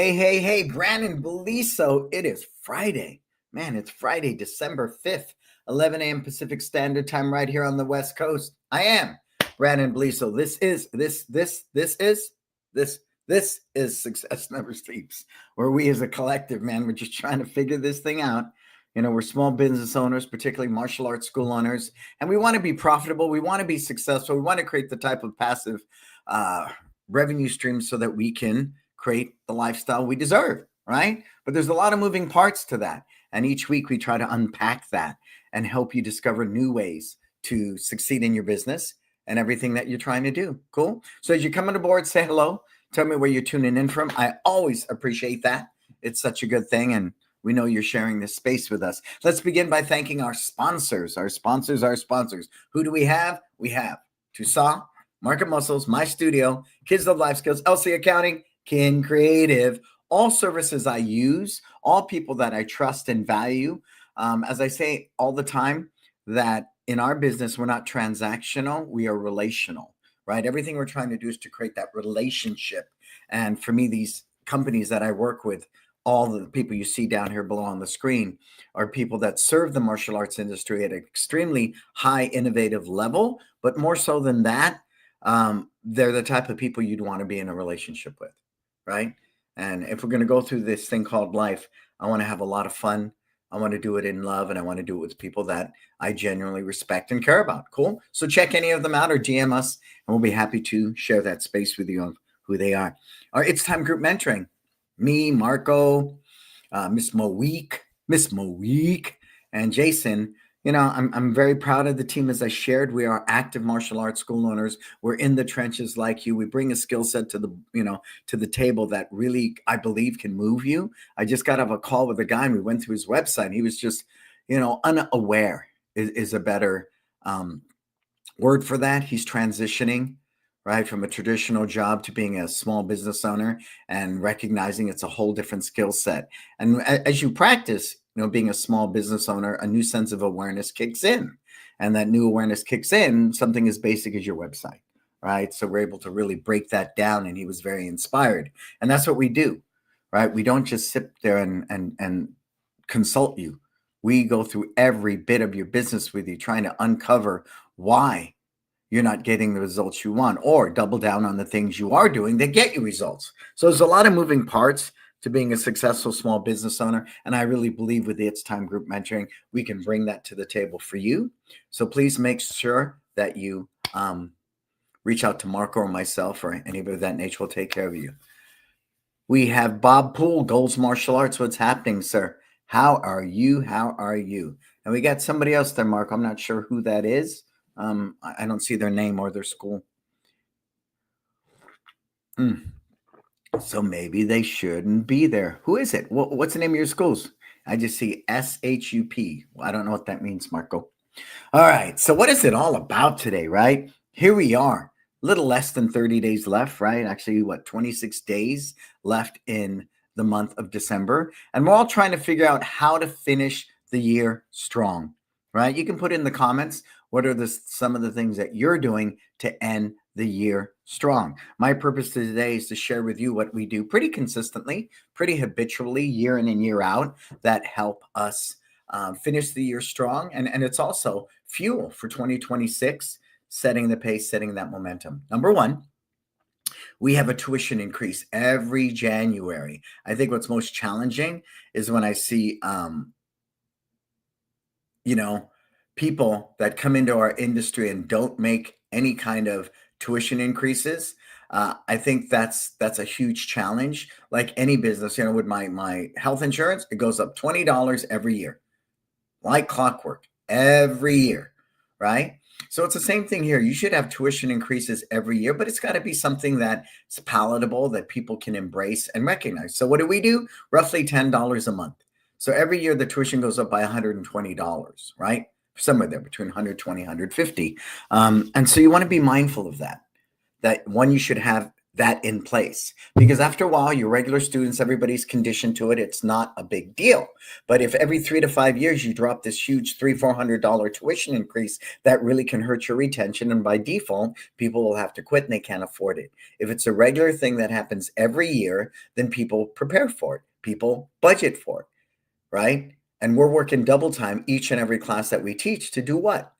Hey, Brannon, Beliso. It is Friday. Man, it's Friday, December 5th, 11 a.m. Pacific Standard Time right here on the West Coast. I am Brannon Beliso. This is Success Never Sleeps, where we as a collective, man, we're just trying to figure this thing out. We're small business owners, particularly martial arts school owners, and we want to be profitable. We want to be successful. We want to create the type of passive revenue streams so that we can create the lifestyle we deserve, right? But there's a lot of moving parts to that. And each week we try to unpack that and help you discover new ways to succeed in your business and everything that you're trying to do. Cool. So as you come on board, say hello. Tell me where you're tuning in from. I always appreciate that. It's such a good thing. And we know you're sharing this space with us. Let's begin by thanking our sponsors. Who do we have? We have Tucson, Market Muscles, My Studio, Kids Love Life Skills, LC Accounting, Kin Creative, all services I use, all people that I trust and value. As I say all the time, that in our business, we're not transactional, we are relational, right? Everything we're trying to do is to create that relationship. And for me, these companies that I work with, all the people you see down here below on the screen are people that serve the martial arts industry at an extremely high innovative level, but more so than that, they're the type of people you'd want to be in a relationship with, right? And if we're going to go through this thing called life, I want to have a lot of fun. I want to do it in love, and I want to do it with people that I genuinely respect and care about. Cool. So check any of them out or DM us, and we'll be happy to share that space with you of who they are. All right, it's time group mentoring. Me, Marco, Miss Moeek, and Jason. I'm very proud of the team. As I shared, we are active martial arts school owners. We're in the trenches like you. We bring a skill set to the table that really, I believe, can move you. I just got off a call with a guy and we went through his website. He was just, unaware is a better word for that. He's transitioning, right, from a traditional job to being a small business owner and recognizing it's a whole different skill set. And as you practice, being a small business owner, a new sense of awareness kicks in. And that new awareness kicks in, something as basic as your website, right? So we're able to really break that down, and he was very inspired. And that's what we do, right? We don't just sit there and consult you. We go through every bit of your business with you, trying to uncover why you're not getting the results you want, or double down on the things you are doing that get you results. So there's a lot of moving parts to being a successful small business owner. And I really believe with the It's Time group mentoring, we can bring that to the table for you. So please make sure that you reach out to Marco or myself or anybody of that nature. Will take care of you. We have Bob Poole, Goals Martial Arts. What's happening, sir? How are you? And we got somebody else there, Marco. I'm not sure who that is. I don't see their name or their school. So maybe they shouldn't be there. Who is it? What's the name of your schools? I just see SHUP. Well, I don't know what that means, Marco. All right. So what is it all about today, right? Here we are. A little less than 30 days left, right? Actually, 26 days left in the month of December. And we're all trying to figure out how to finish the year strong, right? You can put in the comments, what are some of the things that you're doing to end the year strong? My purpose today is to share with you what we do pretty consistently, pretty habitually, year in and year out, that help us finish the year strong. And it's also fuel for 2026, setting the pace, setting that momentum. Number one, we have a tuition increase every January. I think what's most challenging is when I see, people that come into our industry and don't make any kind of tuition increases. I think that's a huge challenge. Like any business, with my health insurance, it goes up $20 every year, like clockwork, every year, right? So it's the same thing here. You should have tuition increases every year, but it's got to be something that's palatable, that people can embrace and recognize. So what do? Roughly $10 a month. So every year the tuition goes up by $120, right? Somewhere there between 120, 150. And so you want to be mindful of that one, you should have that in place, because after a while, your regular students, everybody's conditioned to it. It's not a big deal. But if every 3 to 5 years you drop this huge $300-400 tuition increase, that really can hurt your retention. And by default, people will have to quit and they can't afford it. If it's a regular thing that happens every year, then people prepare for it. People budget for it, right? And we're working double time each and every class that we teach to do what?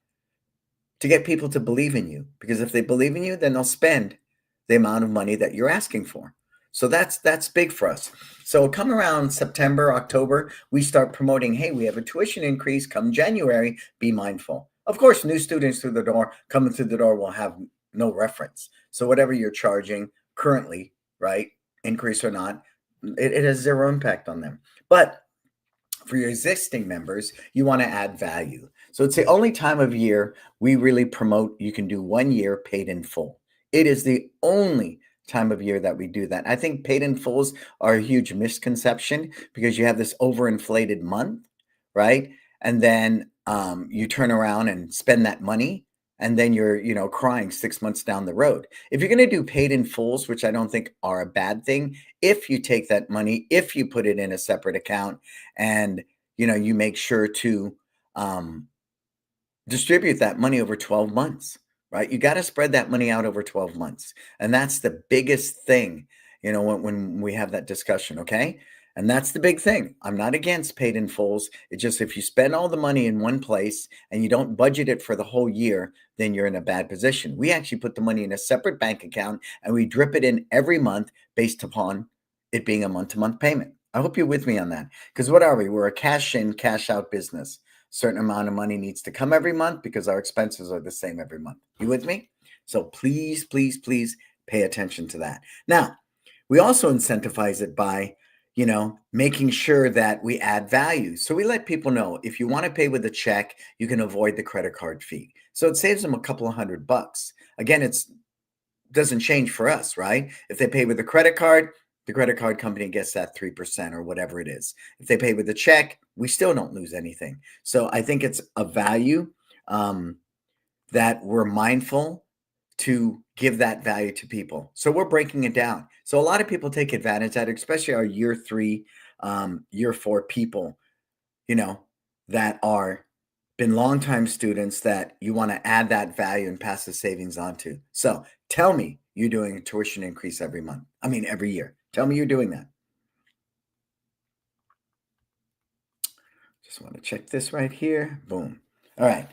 To get people to believe in you. Because if they believe in you, then they'll spend the amount of money that you're asking for. So that's big for us. So come around September, October, we start promoting, hey, we have a tuition increase come January, be mindful. Of course, new students through the door, coming through the door will have no reference. So whatever you're charging currently, right, increase or not, it has zero impact on them. But for your existing members, you want to add value. So it's the only time of year we really promote you can do 1 year paid in full. It is the only time of year that we do that. I think paid in fulls are a huge misconception because you have this overinflated month, right? And then you turn around and spend that money, and then you're crying 6 months down the road. If you're going to do paid in fulls, which I don't think are a bad thing, if you take that money, if you put it in a separate account, and you make sure to um, distribute that money over 12 months, right? You got to spread that money out over 12 months. And that's the biggest thing, when we have that discussion, okay? And that's the big thing. I'm not against paid in fulls. It's just if you spend all the money in one place and you don't budget it for the whole year, then you're in a bad position. We actually put the money in a separate bank account and we drip it in every month based upon it being a month-to-month payment. I hope you're with me on that. Because what are we? We're a cash in, cash out business. Certain amount of money needs to come every month because our expenses are the same every month. You with me? So please, please, please pay attention to that. Now, we also incentivize it by, making sure that we add value. So we let people know if you want to pay with a check, you can avoid the credit card fee. So it saves them a couple of $100. Again, it's doesn't change for us, right? If they pay with a credit card, the credit card company gets that 3% or whatever it is. If they pay with a check, we still don't lose anything. So I think it's a value that we're mindful to give that value to people. So we're breaking it down. So a lot of people take advantage of it, especially our year 3, year 4 people, that are been longtime students that you want to add that value and pass the savings on to. So tell me you're doing a tuition increase every month. I mean, every year. Tell me you're doing that. Just want to check this right here. Boom. All right.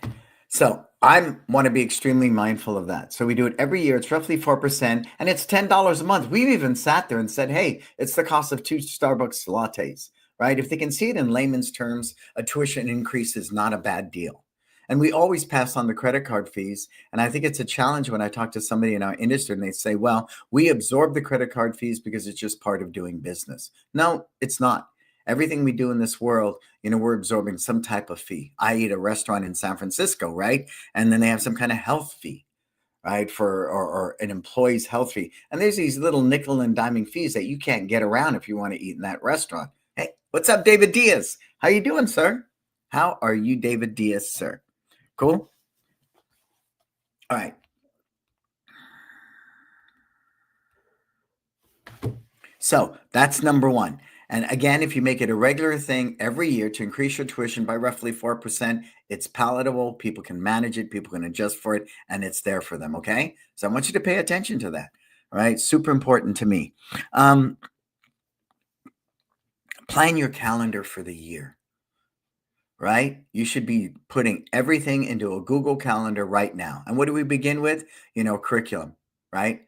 So I want to be extremely mindful of that. So we do it every year. It's roughly 4%, and it's $10 a month. We've even sat there and said, hey, it's the cost of 2 Starbucks lattes, right? If they can see it in layman's terms, a tuition increase is not a bad deal. And we always pass on the credit card fees. And I think it's a challenge when I talk to somebody in our industry and they say, well, we absorb the credit card fees because it's just part of doing business. No, it's not. Everything we do in this world, we're absorbing some type of fee. I eat a restaurant in San Francisco, right? And then they have some kind of health fee, right? Or an employee's health fee. And there's these little nickel and diming fees that you can't get around if you want to eat in that restaurant. Hey, what's up, David Diaz? How you doing, sir? How are you, David Diaz, sir? Cool? All right. So that's number one. And again, if you make it a regular thing every year to increase your tuition by roughly 4%, it's palatable. People can manage it. People can adjust for it, and it's there for them. Okay. So I want you to pay attention to that. All right. Super important to me. Plan your calendar for the year, right? You should be putting everything into a Google Calendar right now. And what do we begin with? Curriculum, right?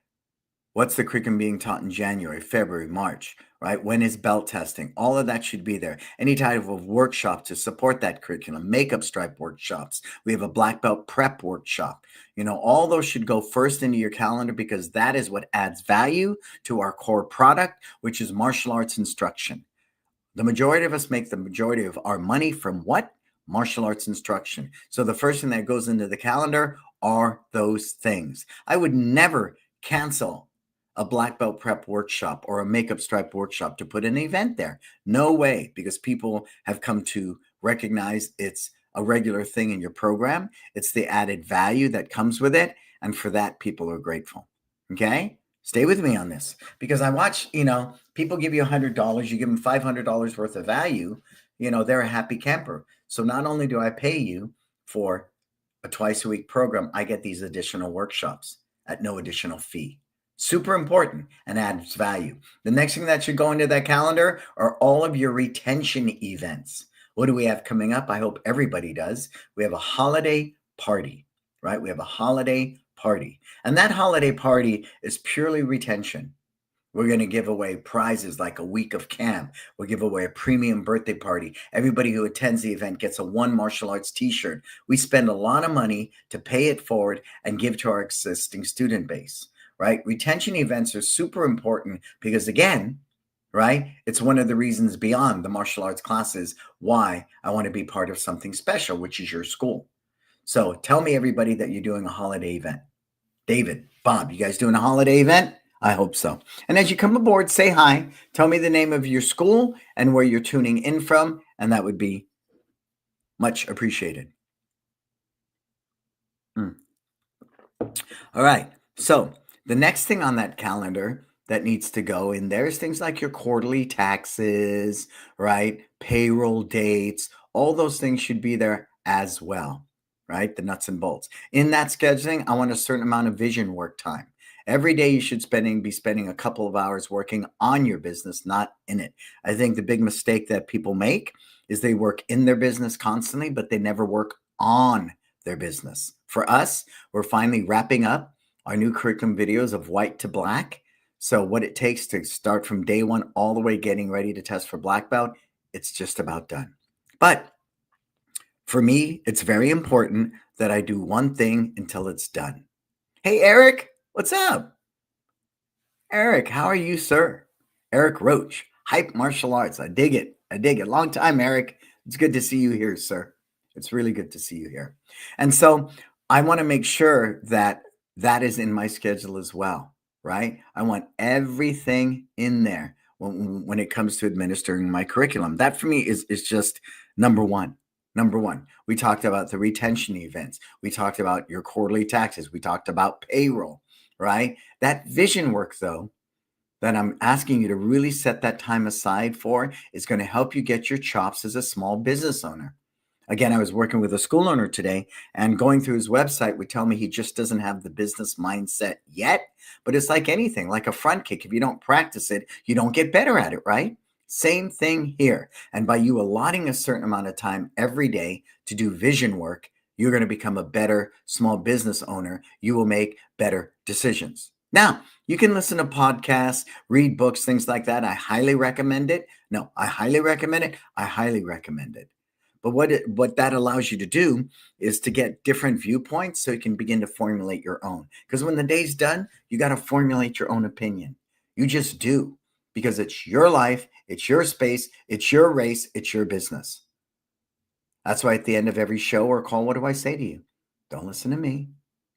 What's the curriculum being taught in January, February, March, right? When is belt testing? All of that should be there. Any type of workshop to support that curriculum, makeup stripe workshops. We have a black belt prep workshop. All those should go first into your calendar because that is what adds value to our core product, which is martial arts instruction. The majority of us make the majority of our money from what? Martial arts instruction. So the first thing that goes into the calendar are those things. I would never cancel a black belt prep workshop or a makeup stripe workshop to put an event there. No way, because people have come to recognize it's a regular thing in your program. It's the added value that comes with it. And for that, people are grateful. Okay? Stay with me on this because I watch, people give you $100, you give them $500 worth of value, they're a happy camper. So not only do I pay you for a twice a week program, I get these additional workshops at no additional fee. Super important and adds value. The next thing that should go into that calendar are all of your retention events. What do we have coming up? I hope everybody does. We have a holiday party, right? We have a holiday party. And that holiday party is purely retention. We're going to give away prizes like a week of camp. We'll give away a premium birthday party. Everybody who attends the event gets a one martial arts t-shirt. We spend a lot of money to pay it forward and give to our existing student base, right? Retention events are super important because, again, right, it's one of the reasons beyond the martial arts classes why I want to be part of something special, which is your school. So tell me, everybody, that you're doing a holiday event. David, Bob, you guys doing a holiday event? I hope so. And as you come aboard, say hi. Tell me the name of your school and where you're tuning in from, and that would be much appreciated. All right. So the next thing on that calendar that needs to go in there is things like your quarterly taxes, right? Payroll dates, all those things should be there as well, right? The nuts and bolts. In that scheduling, I want a certain amount of vision work time. Every day you should be spending a couple of hours working on your business, not in it. I think the big mistake that people make is they work in their business constantly, but they never work on their business. For us, we're finally wrapping up our new curriculum videos of white to black. So what it takes to start from day one all the way getting ready to test for black belt, it's just about done. But for me, it's very important that I do one thing until it's done. Hey, Eric, what's up? Eric, how are you, sir? Eric Roach, Hype Martial Arts. I dig it. I dig it. Long time, Eric. It's good to see you here, sir. It's really good to see you here. And so I want to make sure that that is in my schedule as well, right? I want everything in there when it comes to administering my curriculum. That for me is just number one. Number one, we talked about the retention events. We talked about your quarterly taxes. We talked about payroll, right? That vision work, though, that I'm asking you to really set that time aside for is going to help you get your chops as a small business owner. Again, I was working with a school owner today, and going through his website would tell me he just doesn't have the business mindset yet. But it's like anything, like a front kick. If you don't practice it, you don't get better at it, right? Same thing here. And by you allotting a certain amount of time every day to do vision work, you're going to become a better small business owner. You will make better decisions. Now, you can listen to podcasts, read books, things like that. I highly recommend it. No, I highly recommend it. I highly recommend it. But what that allows you to do is to get different viewpoints so you can begin to formulate your own. Because when the day's done, you got to formulate your own opinion. You just do, because it's your life, it's your space, it's your race, it's your business. That's why at the end of every show or call, what do I say to you? Don't listen to me.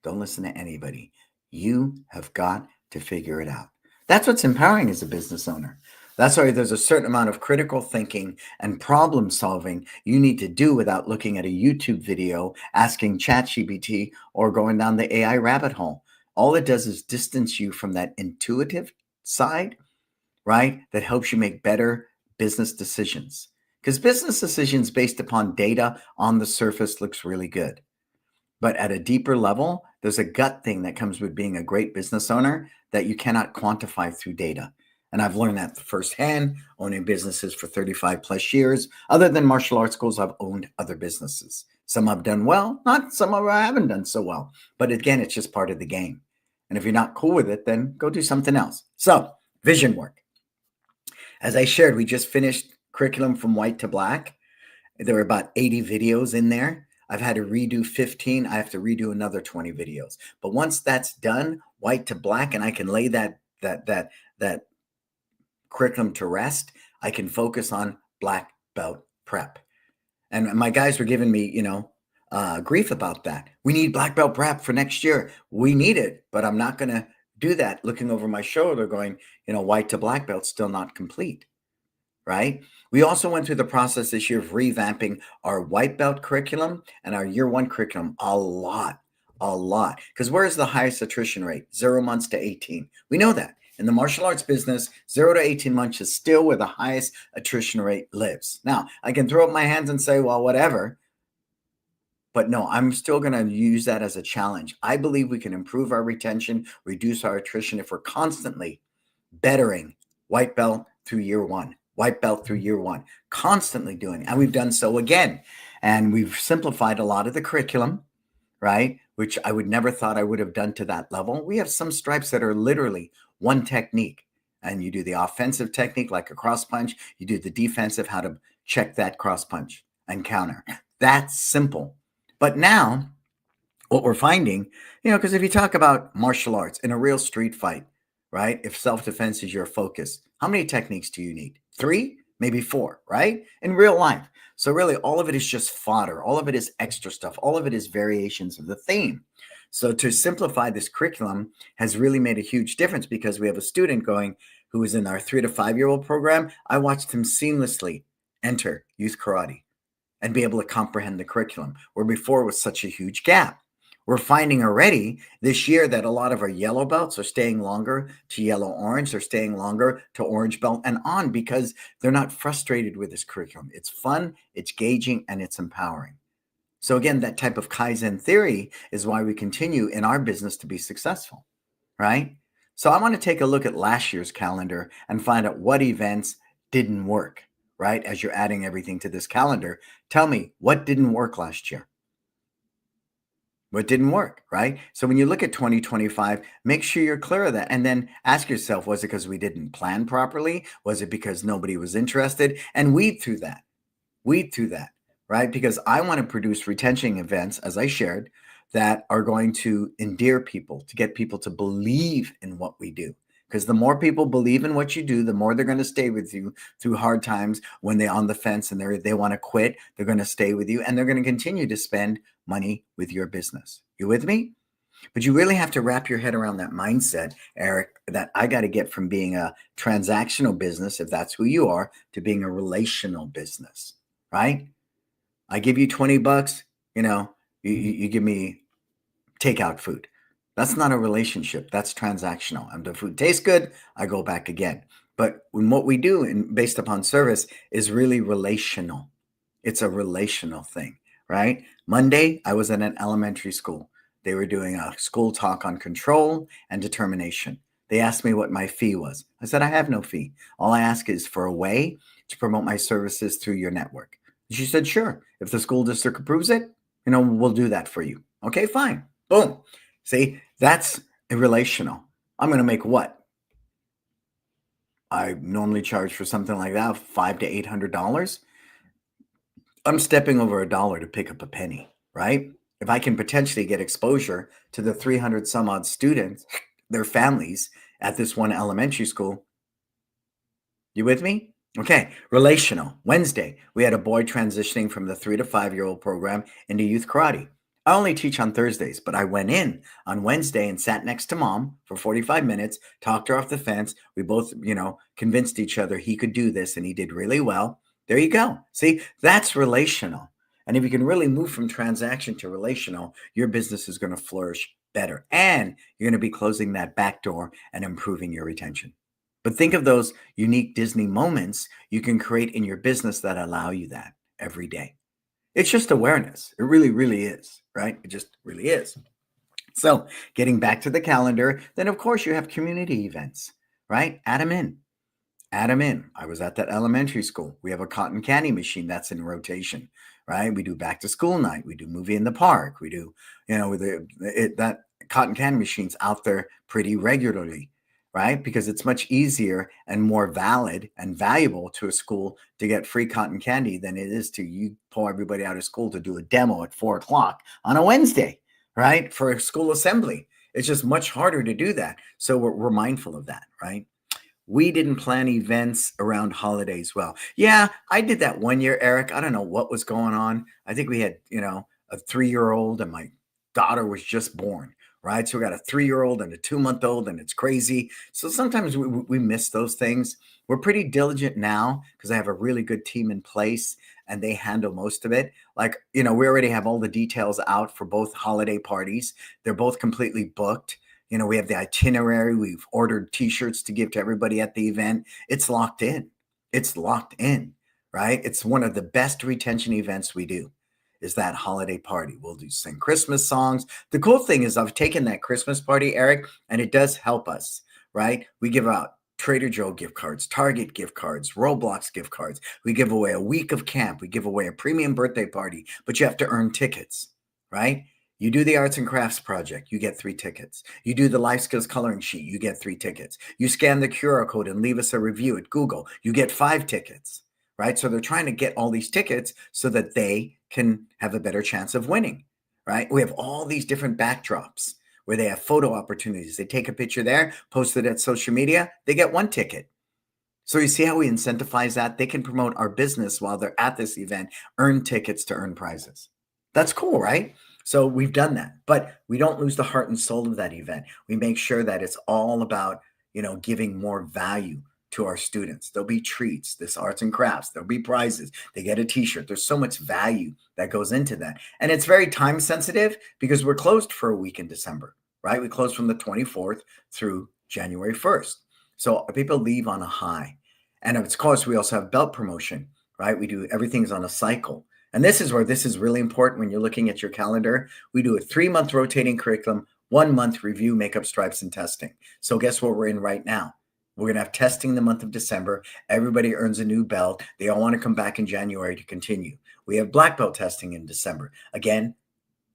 Don't listen to anybody. You have got to figure it out. That's what's empowering as a business owner. That's why there's a certain amount of critical thinking and problem solving you need to do without looking at a YouTube video, asking ChatGPT, or going down the AI rabbit hole. All it does is distance you from that intuitive side, right? That helps you make better business decisions. Because business decisions based upon data on the surface looks really good. But at a deeper level, there's a gut thing that comes with being a great business owner that you cannot quantify through data. And I've learned that firsthand, owning businesses for 35 plus years. Other than martial arts schools, I've owned other businesses. Some I've done well, not some of I haven't done so well. But again, it's just part of the game. And if you're not cool with it, then go do something else. So, vision work. As I shared, we just finished curriculum from white to black. There were about 80 videos in there. I've had to redo 15. I have to redo another 20 videos. But once that's done, white to black, and I can lay that curriculum to rest, I can focus on black belt prep. And my guys were giving me, grief about that. We need black belt prep for next year. We need it, but I'm not going to do that looking over my shoulder going, white to black belt still not complete, right? We also went through the process this year of revamping our white belt curriculum and our year one curriculum a lot. A lot. Because where's the highest attrition rate? 0 months to 18. We know that. In the martial arts business, 0 to 18 months is still where the highest attrition rate lives. Now, I can throw up my hands and say, well, whatever. But no, I'm still going to use that as a challenge. I believe we can improve our retention, reduce our attrition if we're constantly bettering white belt through year one, white belt through year one, constantly doing it. And we've done so again. And we've simplified a lot of the curriculum, right? Which I would never thought I would have done to that level. We have some stripes that are literally one technique. And you do the offensive technique like a cross punch, you do the defensive, how to check that cross punch and counter. That's simple. But now what we're finding, because if you talk about martial arts in a real street fight, right? If self-defense is your focus, how many techniques do you need? 3, maybe 4, right? In real life. So really all of it is just fodder. All of it is extra stuff. All of it is variations of the theme. So to simplify this curriculum has really made a huge difference because we have a student going who is in our 3 to 5-year-old program. I watched him seamlessly enter youth karate and be able to comprehend the curriculum, where before it was such a huge gap. We're finding already this year that a lot of our yellow belts are staying longer to yellow orange. They're staying longer to orange belt and on because they're not frustrated with this curriculum. It's fun, it's engaging, and it's empowering. So again, that type of Kaizen theory is why we continue in our business to be successful, right? So I want to take a look at last year's calendar and find out what events didn't work, right? As you're adding everything to this calendar, tell me what didn't work last year. What didn't work, right? So when you look at 2025, make sure you're clear of that. And then ask yourself, was it because we didn't plan properly? Was it because nobody was interested? And weed through that. Weed through that, right? Because I want to produce retention events, as I shared, that are going to endear people, to get people to believe in what we do. Because the more people believe in what you do, the more they're going to stay with you through hard times when they're on the fence and they want to quit. They're going to stay with you and they're going to continue to spend money with your business. You with me? But you really have to wrap your head around that mindset, Eric, that I got to get from being a transactional business, if that's who you are, to being a relational business, right? I give you $20, you give me takeout food. That's not a relationship. That's transactional. And the food tastes good, I go back again. But when what we do based upon service is really relational. It's a relational thing, right? Monday, I was at an elementary school. They were doing a school talk on control and determination. They asked me what my fee was. I said, I have no fee. All I ask is for a way to promote my services through your network. She said, sure. If the school district approves it, we'll do that for you. Okay, fine. Boom. See, that's relational. I'm going to make what? I normally charge for something like that $500 to $800. I'm stepping over $1 to pick up a penny, right? If I can potentially get exposure to the 300 some odd students, their families at this one elementary school, you with me? Okay, relational. Wednesday, we had a boy transitioning from the 3 to 5-year-old program into youth karate. I only teach on Thursdays, but I went in on Wednesday and sat next to mom for 45 minutes, talked her off the fence. We both, convinced each other he could do this and he did really well. There you go. See, that's relational. And if you can really move from transaction to relational, your business is going to flourish better and you're going to be closing that back door and improving your retention. But think of those unique Disney moments you can create in your business that allow you that every day. It's just awareness. It really, really is, right? It just really is. So getting back to the calendar, then of course you have community events, right? Add them in. Add them in. I was at that elementary school. We have a cotton candy machine that's in rotation, right? We do back to school night. We do movie in the park. We do, that cotton candy machine's out there pretty regularly, right? Because it's much easier and more valid and valuable to a school to get free cotton candy than it is to you pull everybody out of school to do a demo at 4 o'clock on a Wednesday, right? For a school assembly. It's just much harder to do that. So we're mindful of that, right? We didn't plan events around holidays well. Yeah, I did that one year, Eric. I don't know what was going on. I think we had, a 3-year-old and my daughter was just born, right? So we got a 3-year-old and a 2-month-old and it's crazy. So sometimes we miss those things. We're pretty diligent now because I have a really good team in place and they handle most of it. Like, we already have all the details out for both holiday parties. They're both completely booked. We have the itinerary. We've ordered t-shirts to give to everybody at the event. It's locked in. It's locked in, right? It's one of the best retention events we do is that holiday party. We'll sing Christmas songs. The cool thing is I've taken that Christmas party, Eric, and it does help us, right? We give out Trader Joe gift cards, Target gift cards, Roblox gift cards. We give away a week of camp. We give away a premium birthday party, but you have to earn tickets, right? You do the arts and crafts project, you get 3 tickets. You do the life skills coloring sheet, you get 3 tickets. You scan the QR code and leave us a review at Google, you get 5 tickets, right? So they're trying to get all these tickets so that they can have a better chance of winning, right? We have all these different backdrops where they have photo opportunities. They take a picture there, post it at social media, they get 1 ticket. So you see how we incentivize that? They can promote our business while they're at this event, earn tickets to earn prizes. That's cool, right? So we've done that, but we don't lose the heart and soul of that event. We make sure that it's all about, giving more value to our students. There'll be treats, this arts and crafts, there'll be prizes. They get a t-shirt. There's so much value that goes into that. And it's very time sensitive because we're closed for a week in December, right? We close from the 24th through January 1st. So people leave on a high. And of course, we also have belt promotion, right? We do everything's on a cycle. And this is where this is really important when you're looking at your calendar. We do a 3-month rotating curriculum, 1 month review, makeup, stripes, and testing. So guess what we're in right now? We're going to have testing the month of December. Everybody earns a new belt. They all want to come back in January to continue. We have black belt testing in December. Again,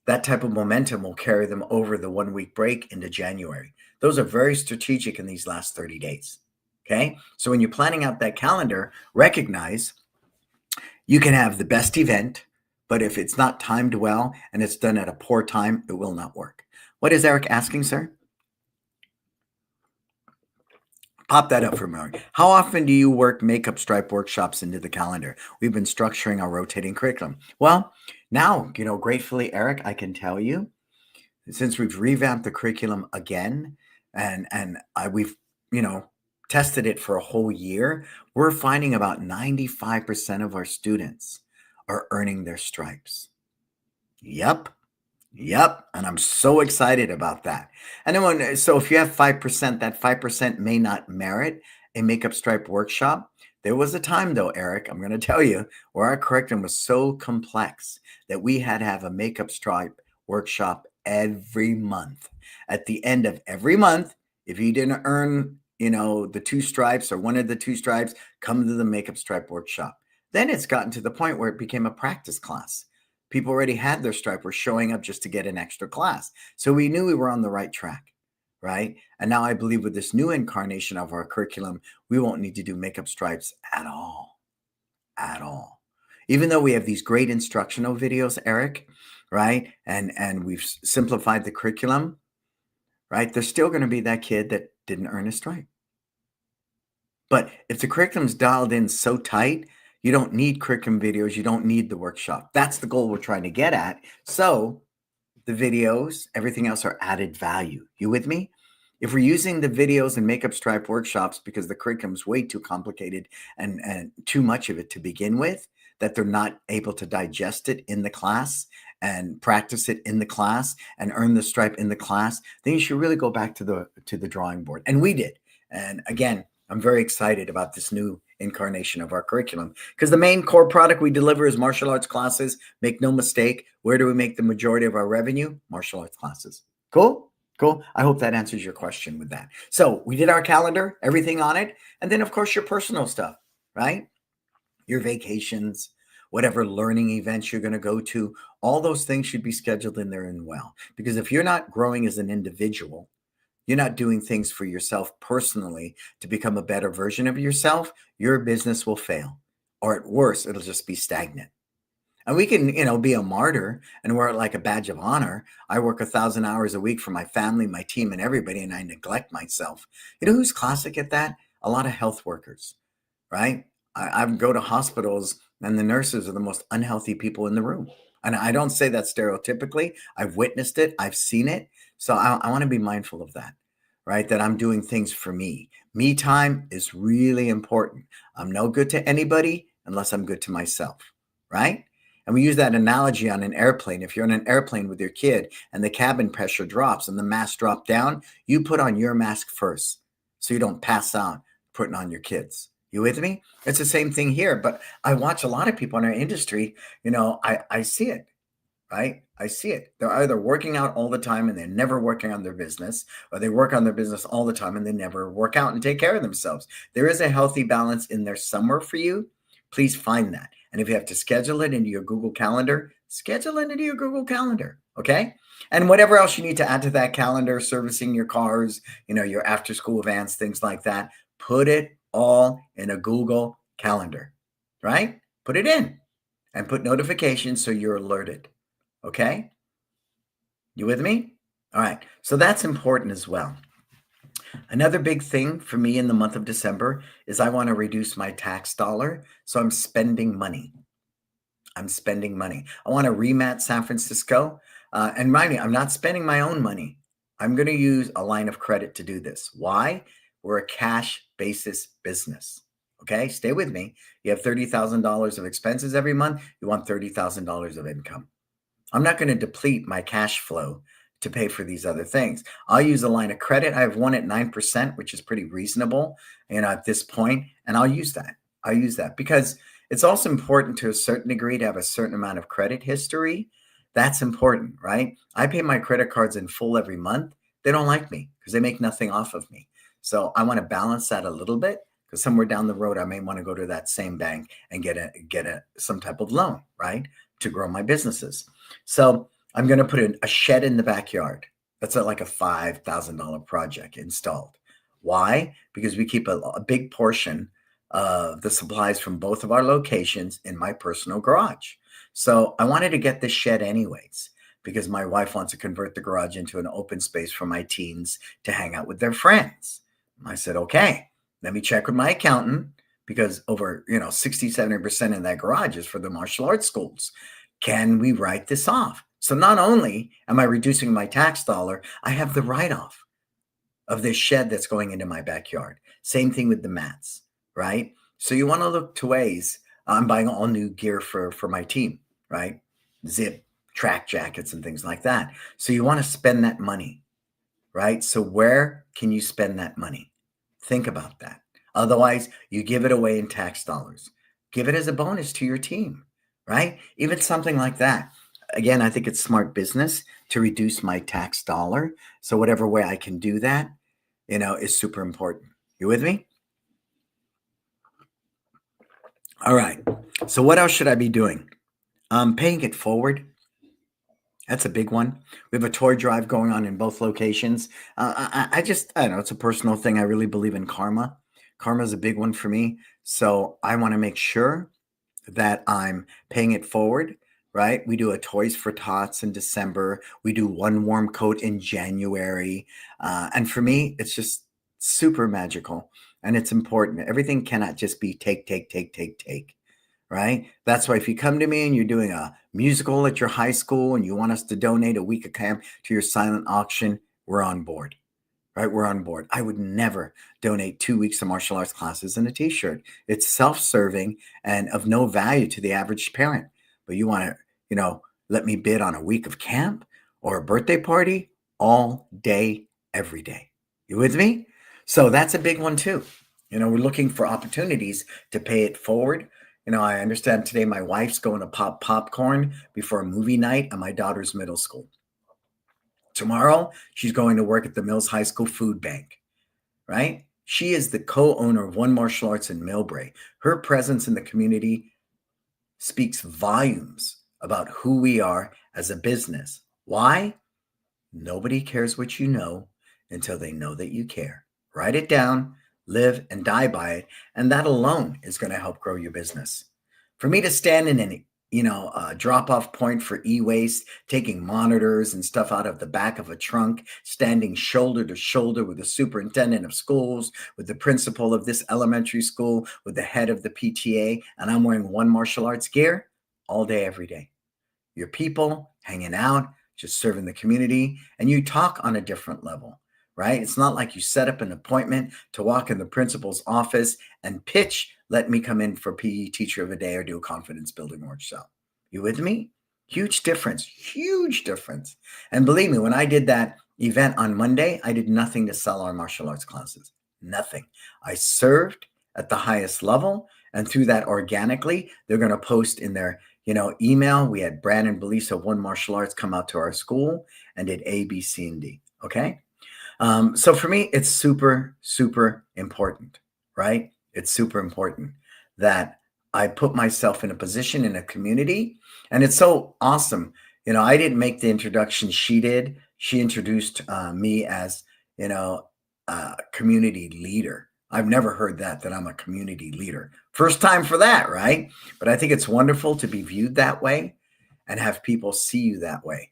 that type of momentum will carry them over the 1-week break into January. Those are very strategic in these last 30 days. Okay. So when you're planning out that calendar, recognize you can have the best event, but if it's not timed well and it's done at a poor time, it will not work. What is Eric asking, sir? Pop that up for a moment. How often do you work makeup stripe workshops into the calendar? We've been structuring our rotating curriculum. Well, now, gratefully, Eric, I can tell you, since we've revamped the curriculum again, and we've, tested it for a whole year, we're finding about 95% of our students are earning their stripes. Yep. And I'm so excited about that. And then so if you have 5%, that 5% may not merit a makeup stripe workshop. There was a time though, Eric, I'm going to tell you, where our curriculum was so complex that we had to have a makeup stripe workshop every month. At the end of every month, if you didn't earn, the 2 stripes or one of the 2 stripes, come to the makeup stripe workshop. Then it's gotten to the point where it became a practice class. People already had their stripe, were showing up just to get an extra class. So we knew we were on the right track, right? And now I believe with this new incarnation of our curriculum, we won't need to do makeup stripes at all. Even though we have these great instructional videos, Eric, right? And we've simplified the curriculum, right? There's still going to be that kid that didn't earn a stripe. But if the curriculum's dialed in so tight, you don't need curriculum videos. You don't need the workshop. That's the goal we're trying to get at. So the videos, everything else are added value. You with me? If we're using the videos and makeup stripe workshops because the curriculum's way too complicated and too much of it to begin with, that they're not able to digest it in the class and practice it in the class and earn the stripe in the class, then you should really go back to the drawing board. And we did. And again, I'm very excited about this new incarnation of our curriculum because the main core product we deliver is martial arts classes. Make no mistake. Where do we make the majority of our revenue? Martial arts classes. Cool. I hope that answers your question with that. So we did our calendar, everything on it. And then of course your personal stuff, right? Your vacations, whatever learning events you're going to go to, all those things should be scheduled in there and well. Because if you're not growing as an individual, you're not doing things for yourself personally to become a better version of yourself, your business will fail. Or at worst, it'll just be stagnant. And we can, be a martyr and wear it like a badge of honor. I work 1,000 hours a week for my family, my team, and everybody, and I neglect myself. You know who's classic at that? A lot of health workers, right? I go to hospitals and the nurses are the most unhealthy people in the room. And I don't say that stereotypically. I've witnessed it. I've seen it. So I want to be mindful of that, right? That I'm doing things for me. Me time is really important. I'm no good to anybody unless I'm good to myself. right? And we use that analogy on an airplane. If you're on an airplane with your kid and the cabin pressure drops and the mask drop down, you put on your mask first so you don't pass out putting on your kids. You with me? It's the same thing here. But I watch a lot of people in our industry, I see it, right? I see it. They're either working out all the time and they're never working on their business, or they work on their business all the time and they never work out and take care of themselves. There is a healthy balance in there somewhere for you. Please find that. And if you have to schedule it into your Google Calendar, schedule it into your Google Calendar. Okay. And whatever else you need to add to that calendar, servicing your cars, your after school events, things like that, put it all in a Google Calendar, right? Put it in and put notifications so you're alerted. Okay. You with me? All right. So that's important as well. Another big thing for me in the month of December is I want to reduce my tax dollar. So I'm spending money. I'm spending money. I want to remat San Francisco. And mind me, I'm not spending my own money. I'm going to use a line of credit to do this. Why? We're a cash basis business. Okay. Stay with me. You have $30,000 of expenses every month. You want $30,000 of income. I'm not going to deplete my cash flow to pay for these other things. I'll use a line of credit. I have one at 9%, which is pretty reasonable, at this point, and I'll use that. I'll use that because it's also important to a certain degree to have a certain amount of credit history. That's important, right? I pay my credit cards in full every month. They don't like me because they make nothing off of me. So I want to balance that a little bit because somewhere down the road, I may want to go to that same bank and get some type of loan, right, to grow my businesses. So I'm going to put a shed in the backyard. That's like a $5,000 project installed. Why? Because we keep a big portion of the supplies from both of our locations in my personal garage. So I wanted to get this shed anyways, because my wife wants to convert the garage into an open space for my teens to hang out with their friends. I said, okay, let me check with my accountant because over, 60, 70% of that garage is for the martial arts schools. Can we write this off? So not only am I reducing my tax dollar, I have the write-off of this shed that's going into my backyard. Same thing with the mats, right? So you want to look to ways. I'm buying all new gear for my team, right? Zip, track jackets and things like that. So you want to spend that money, right? So where can you spend that money? Think about that. Otherwise, you give it away in tax dollars. Give it as a bonus to your team, right? Even something like that. Again, I think it's smart business to reduce my tax dollar. So whatever way I can do that, is super important. You with me? All right. So what else should I be doing? Paying it forward. That's a big one. We have a toy drive going on in both locations. I don't know. It's a personal thing. I really believe in karma. Karma is a big one for me. So I want to make sure that I'm paying it forward, right? We do a Toys for Tots in December. We do one warm coat in January. And for me, it's just super magical and it's important. Everything cannot just be take, take, take, take, take, right? That's why if you come to me and you're doing a musical at your high school and you want us to donate a week of camp to your silent auction, we're on board. Right, we're on board. I would never donate 2 weeks of martial arts classes in a t-shirt. It's self-serving and of no value to the average parent. But you want to, let me bid on a week of camp or a birthday party all day, every day. You with me? So that's a big one too. We're looking for opportunities to pay it forward. I understand today my wife's going to pop popcorn before a movie night at my daughter's middle school. Tomorrow, she's going to work at the Mills High School Food Bank, right? She is the co-owner of One Martial Arts in Millbrae. Her presence in the community speaks volumes about who we are as a business. Why? Nobody cares what you know until they know that you care. Write it down, live and die by it, and that alone is going to help grow your business. For me to stand in an drop-off point for e-waste, taking monitors and stuff out of the back of a trunk, standing shoulder to shoulder with the superintendent of schools, with the principal of this elementary school, with the head of the PTA, and I'm wearing One Martial Arts gear all day, every day. Your people hanging out, just serving the community, and you talk on a different level, right? It's not like you set up an appointment to walk in the principal's office and pitch, let me come in for PE teacher of the day or do a confidence building workshop. You with me? Huge difference, huge difference. And believe me, when I did that event on Monday, I did nothing to sell our martial arts classes. Nothing. I served at the highest level. And through that organically, they're going to post in their, email. We had Brannon, Beliso, One Martial Arts come out to our school and did A, B, C, and D. Okay. So for me, it's super, super important, right? It's super important that I put myself in a position in a community. And it's so awesome. I didn't make the introduction. She did. She introduced me as, a community leader. I've never heard that I'm a community leader. First time for that, right? But I think it's wonderful to be viewed that way and have people see you that way,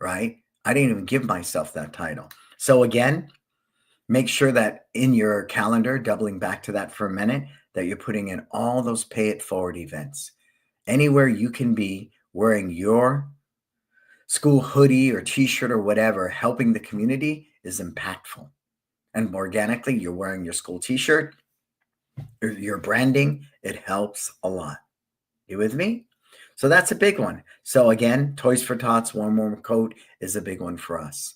right? I didn't even give myself that title. So again, make sure that in your calendar, doubling back to that for a minute, that you're putting in all those pay it forward events. Anywhere you can be wearing your school hoodie or t-shirt or whatever, helping the community is impactful. And organically, you're wearing your school t-shirt, your branding, it helps a lot. You with me? So that's a big one. So again, Toys for Tots, warm coat is a big one for us.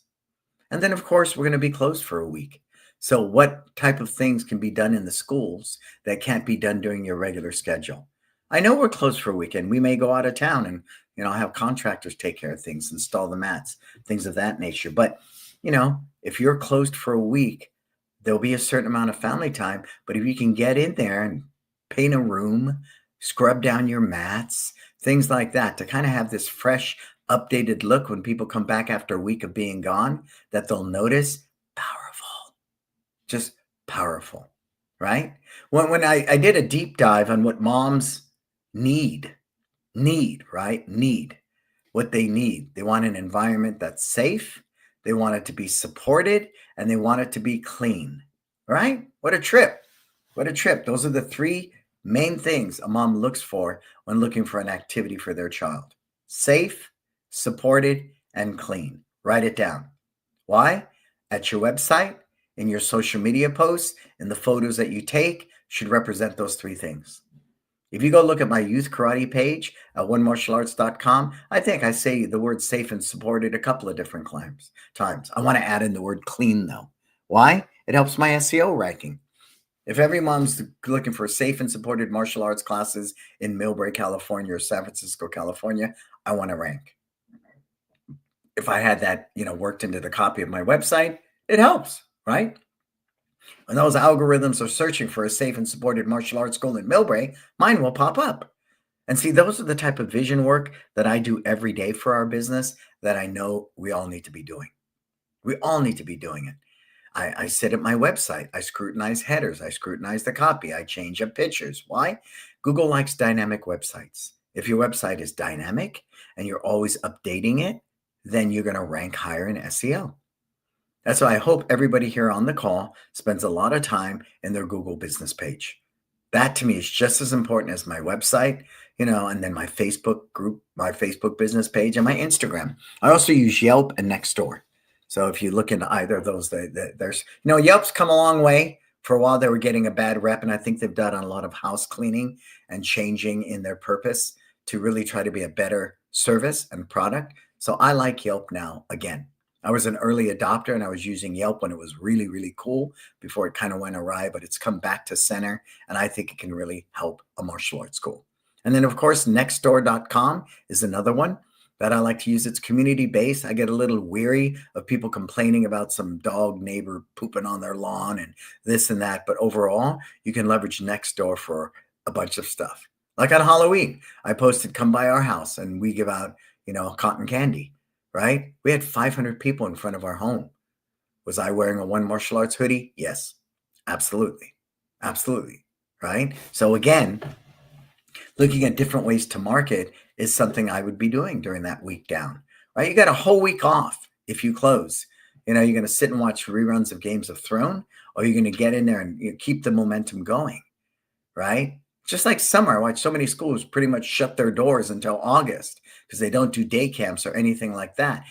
And then, of course, we're going to be closed for a week. So what type of things can be done in the schools that can't be done during your regular schedule? I know we're closed for a weekend. We may go out of town and, have contractors take care of things, install the mats, things of that nature. But, if you're closed for a week, there'll be a certain amount of family time. But if you can get in there and paint a room, scrub down your mats, things like that, to kind of have this fresh, updated look when people come back after a week of being gone, that they'll notice, powerful, just powerful, right? When I did a deep dive on what moms right? Need what they need. They want an environment that's safe. They want it to be supported and they want it to be clean, right? What a trip. What a trip. Those are the three main things a mom looks for when looking for an activity for their child: safe, supported, and clean. Write it down. Why? At your website, in your social media posts, in the photos that you take, should represent those three things. If you go look at my youth karate page at onemartialarts.com, I think I say the word safe and supported a couple of different times. I want to add in the word clean, though. Why? It helps my SEO ranking. If every mom's looking for safe and supported martial arts classes in Millbrae, California, or San Francisco, California, I want to rank. If I had that, worked into the copy of my website, it helps, right? When those algorithms are searching for a safe and supported martial arts school in Millbrae, mine will pop up. And see, those are the type of vision work that I do every day for our business that I know we all need to be doing. We all need to be doing it. I sit at my website. I scrutinize headers. I scrutinize the copy. I change up pictures. Why? Google likes dynamic websites. If your website is dynamic and you're always updating it, then you're going to rank higher in SEO. That's why I hope everybody here on the call spends a lot of time in their Google business page. That to me is just as important as my website, and then my Facebook group, my Facebook business page, and my Instagram. I also use Yelp and Nextdoor. So if you look into either of those, there's, Yelp's come a long way. For a while, they were getting a bad rep, and I think they've done a lot of house cleaning and changing in their purpose to really try to be a better service and product. So I like Yelp now again. I was an early adopter and I was using Yelp when it was really, really cool before it kind of went awry, but it's come back to center. And I think it can really help a martial arts school. And then, of course, nextdoor.com is another one that I like to use. It's community based. I get a little weary of people complaining about some dog neighbor pooping on their lawn and this and that. But overall, you can leverage Nextdoor for a bunch of stuff. Like on Halloween, I posted, come by our house and we give out, cotton candy. Right? We had 500 people in front of our home. Was I wearing a One Martial Arts hoodie? Yes, absolutely. Absolutely. Right? So again, looking at different ways to market is something I would be doing during that week down. Right? You got a whole week off if you close. You're going to sit and watch reruns of Games of Thrones, or you're going to get in there and keep the momentum going. Right? Just like summer, I watch so many schools pretty much shut their doors until August because they don't do day camps or anything like that.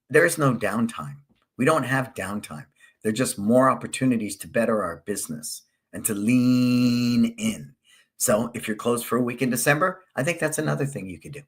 There is no downtime. We don't have downtime. They're just more opportunities to better our business and to lean in. So if you're closed for a week in December, I think that's another thing you could do.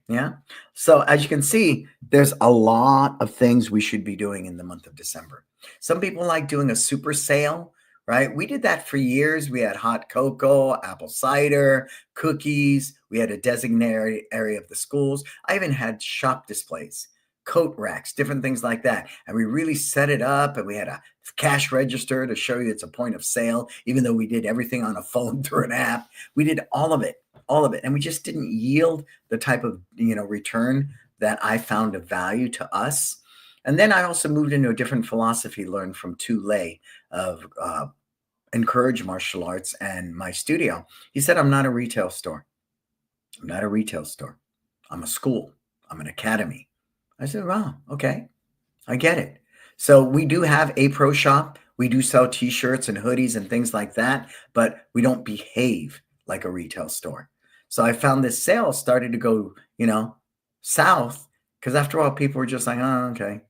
Yeah. So as you can see, there's a lot of things we should be doing in the month of December. Some people like doing a super sale, right? We did that for years. We had hot cocoa, apple cider, cookies. We had a designated area of the schools. I even had shop displays, coat racks, different things like that. And we really set it up, and we had a cash register to show you it's a point of sale, even though we did everything on a phone through an app. We did all of it, all of it. And we just didn't yield the type of return that I found of value to us. And then I also moved into a different philosophy learned from Lei of Encourage Martial Arts and my studio. He said, I'm not a retail store. I'm not a retail store. I'm a school. I'm an academy. I said, wow, okay, I get it. So we do have a pro shop. We do sell t-shirts and hoodies and things like that, but we don't behave like a retail store. So I found this sale started to go, south, because after all, people were just like, oh, okay,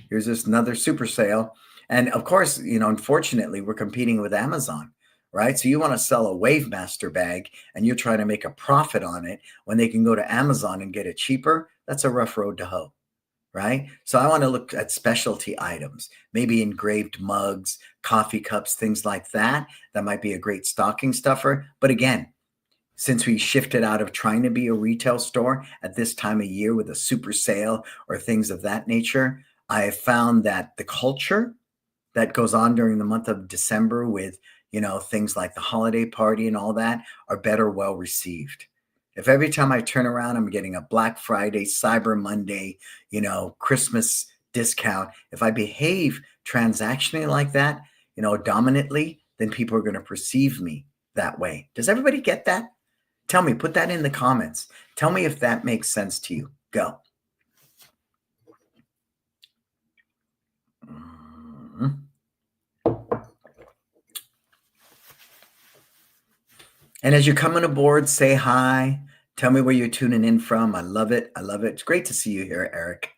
here's this another super sale. And of course, unfortunately, we're competing with Amazon, right? So you want to sell a Wave Master bag and you're trying to make a profit on it when they can go to Amazon and get it cheaper. That's a rough road to hoe, right? So I want to look at specialty items, maybe engraved mugs, coffee cups, things like that. That might be a great stocking stuffer. But again, since we shifted out of trying to be a retail store at this time of year with a super sale or things of that nature, I have found that the culture that goes on during the month of December with, things like the holiday party and all that are better well received. If every time I turn around, I'm getting a Black Friday, Cyber Monday, Christmas discount, if I behave transactionally like that, dominantly, then people are going to perceive me that way. Does everybody get that? Tell me, put that in the comments. Tell me if that makes sense to you. Go. And as you're coming aboard, say hi. Tell me where you're tuning in from. I love it. I love it. It's great to see you here, Eric.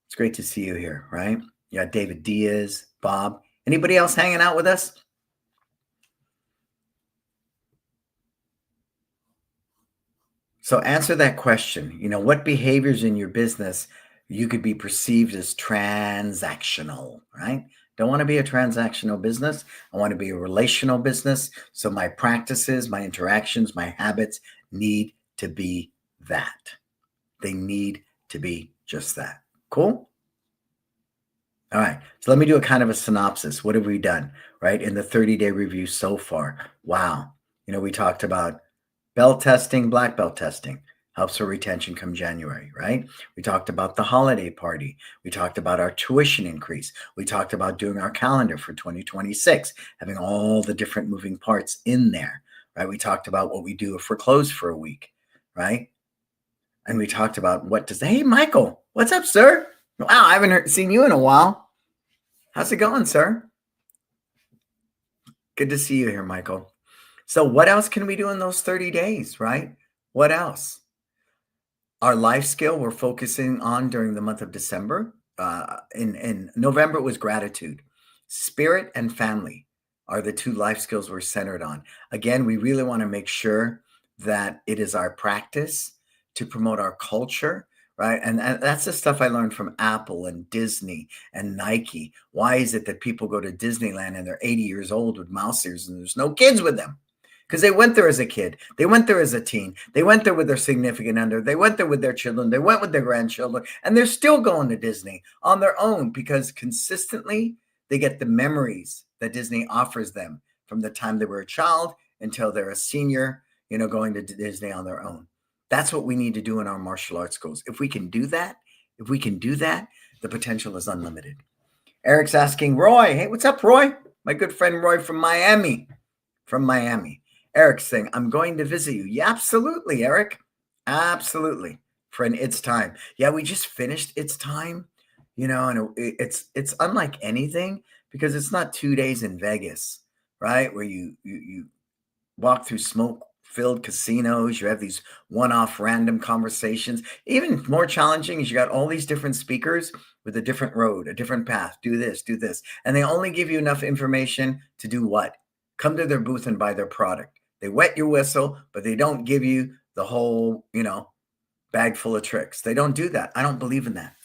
It's great to see you here, right? You got David Diaz, Bob. Anybody else hanging out with us? So answer that question. What behaviors in your business you could be perceived as transactional, right? Don't want to be a transactional business. I want to be a relational business. So my practices, my interactions, my habits need to be that. They need to be just that. Cool? All right. So let me do a kind of a synopsis. What have we done, right? In the 30-day review so far. Wow. We talked about belt testing, black belt testing helps for retention come January, right? We talked about the holiday party. We talked about our tuition increase. We talked about doing our calendar for 2026, having all the different moving parts in there, right? We talked about what we do if we're closed for a week, right? And we talked about hey, Michael, what's up, sir? Wow, I haven't seen you in a while. How's it going, sir? Good to see you here, Michael. So what else can we do in those 30 days, right? What else? Our life skill we're focusing on during the month of December. In November, it was gratitude. Spirit and family are the two life skills we're centered on. Again, we really want to make sure that it is our practice to promote our culture, right? And that's the stuff I learned from Apple and Disney and Nike. Why is it that people go to Disneyland and they're 80 years old with mouse ears and there's no kids with them? Because they went there as a kid. They went there as a teen. They went there with their significant other. They went there with their children. They went with their grandchildren. And they're still going to Disney on their own because consistently they get the memories that Disney offers them from the time they were a child until they're a senior, going to Disney on their own. That's what we need to do in our martial arts schools. If we can do that, the potential is unlimited. Eric's asking, Roy, hey, what's up, Roy? My good friend Roy from Miami. Eric's saying, I'm going to visit you. Yeah, absolutely, Eric. Absolutely. Friend, it's time. Yeah, we just finished It's Time, and it's unlike anything because it's not 2 days in Vegas, right? Where you walk through smoke filled casinos. You have these one-off random conversations. Even more challenging is you got all these different speakers with a different road, a different path. Do this, do this. And they only give you enough information to do what? Come to their booth and buy their product. They wet your whistle, but they don't give you the whole, bag full of tricks. They don't do that. I don't believe in that.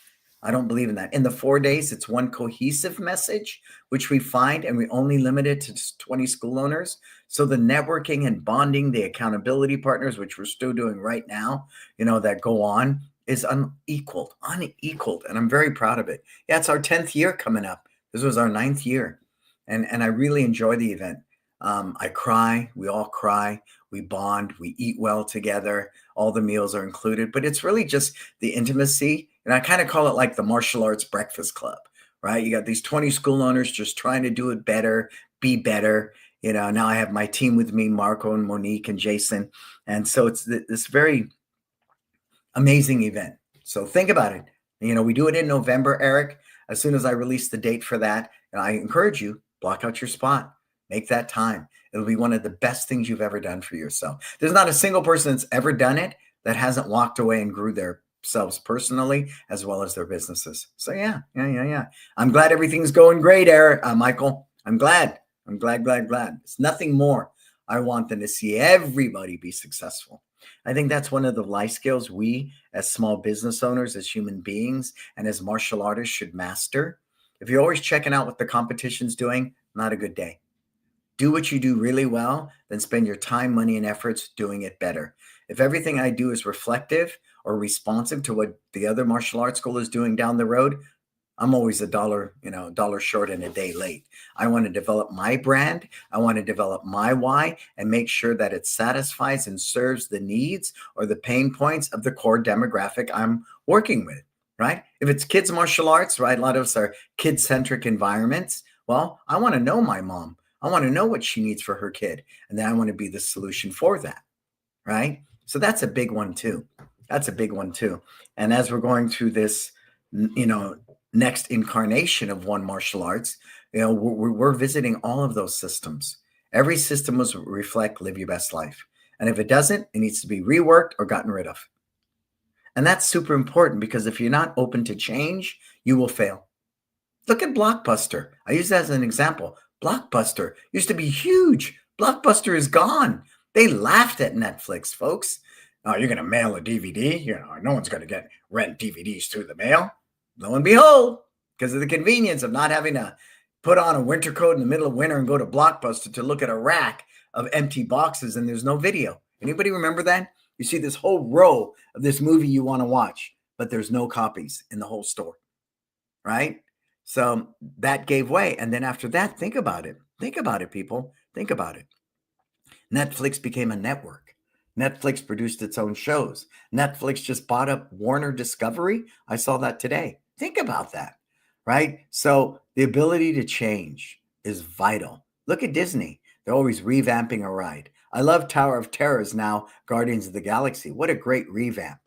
I don't believe in that. In the 4 days, it's one cohesive message, which we find, and we only limit it to just 20 school owners. So the networking and bonding, the accountability partners, which we're still doing right now, that go on, is unequaled. And I'm very proud of it. Yeah, it's our 10th year coming up. This was our 9th year. And I really enjoy the event. I cry. We all cry. We bond. We eat well together. All the meals are included. But it's really just the intimacy. And I kind of call it like the martial arts breakfast club, right? You got these 20 school owners just trying to do it better, be better. Now I have my team with me, Marco and Monique and Jason. And so it's this very amazing event. So think about it. We do it in November, Eric. As soon as I release the date for that, and I encourage you, block out your spot. Make that time. It'll be one of the best things you've ever done for yourself. There's not a single person that's ever done it that hasn't walked away and grew themselves personally as well as their businesses. So yeah. I'm glad everything's going great, Eric, Michael. I'm glad. It's nothing more I want than to see everybody be successful. I think that's one of the life skills we as small business owners, as human beings, and as martial artists should master. If you're always checking out what the competition's doing, not a good day. Do what you do really well, then spend your time, money, and efforts doing it better. If everything I do is reflective or responsive to what the other martial arts school is doing down the road, I'm always $1, $1 short and a day late. I want to develop my brand. I want to develop my why and make sure that it satisfies and serves the needs or the pain points of the core demographic I'm working with, right? If it's kids martial arts, right? A lot of us are kid-centric environments. Well, I want to know my mom. I want to know what she needs for her kid. And then I want to be the solution for that, right? So that's a big one too. And as we're going through this, next incarnation of One Martial Arts, we're visiting all of those systems. Every system must reflect live your best life. And if it doesn't, it needs to be reworked or gotten rid of. And that's super important because if you're not open to change, you will fail. Look at Blockbuster. I use that as an example. Blockbuster used to be huge. Blockbuster is gone. They laughed at Netflix, folks. Oh, you're going to mail a DVD? No one's going to rent DVDs through the mail. Lo and behold, because of the convenience of not having to put on a winter coat in the middle of winter and go to Blockbuster to look at a rack of empty boxes and there's no video. Anybody remember that? You see this whole row of this movie you want to watch, but there's no copies in the whole store, right? So that gave way. And then after that, think about it. Think about it, people. Think about it. Netflix became a network. Netflix produced its own shows. Netflix just bought up Warner Discovery. I saw that today. Think about that, right? So the ability to change is vital. Look at Disney. They're always revamping a ride. I love Tower of Terror's now Guardians of the Galaxy. What a great revamp,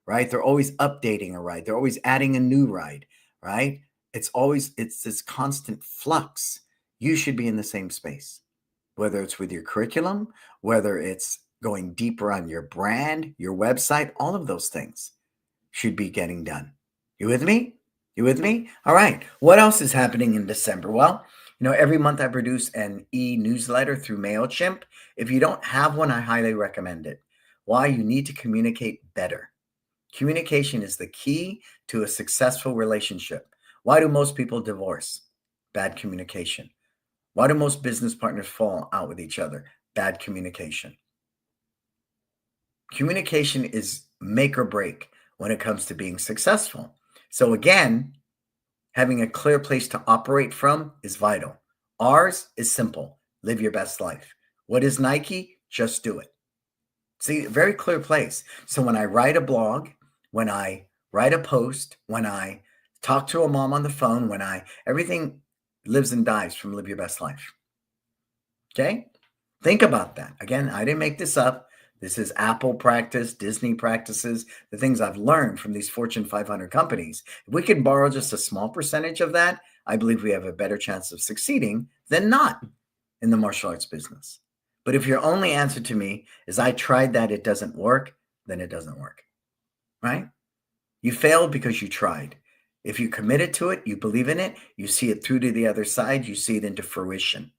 right? They're always updating a ride. They're always adding a new ride, right? It's this constant flux. You should be in the same space, whether it's with your curriculum, whether it's going deeper on your brand, your website, all of those things should be getting done. You with me? All right. What else is happening in December? Well, every month I produce an e-newsletter through MailChimp. If you don't have one, I highly recommend it. Why? You need to communicate better. Communication is the key to a successful relationship. Why do most people divorce? Bad communication. Why do most business partners fall out with each other? Bad communication. Communication is make or break when it comes to being successful. So again, having a clear place to operate from is vital. Ours is simple. Live your best life. What is Nike? Just do it. See, a very clear place. So when I write a blog, when I write a post, when I talk to a mom on the phone, everything lives and dies from live your best life. Okay? Think about that. Again, I didn't make this up. This is Apple practice, Disney practices, the things I've learned from these Fortune 500 companies. If we can borrow just a small percentage of that, I believe we have a better chance of succeeding than not in the martial arts business. But if your only answer to me is I tried that, it doesn't work, then it doesn't work, right? You failed because you tried. If you committed to it, you believe in it, you see it through to the other side, you see it into fruition.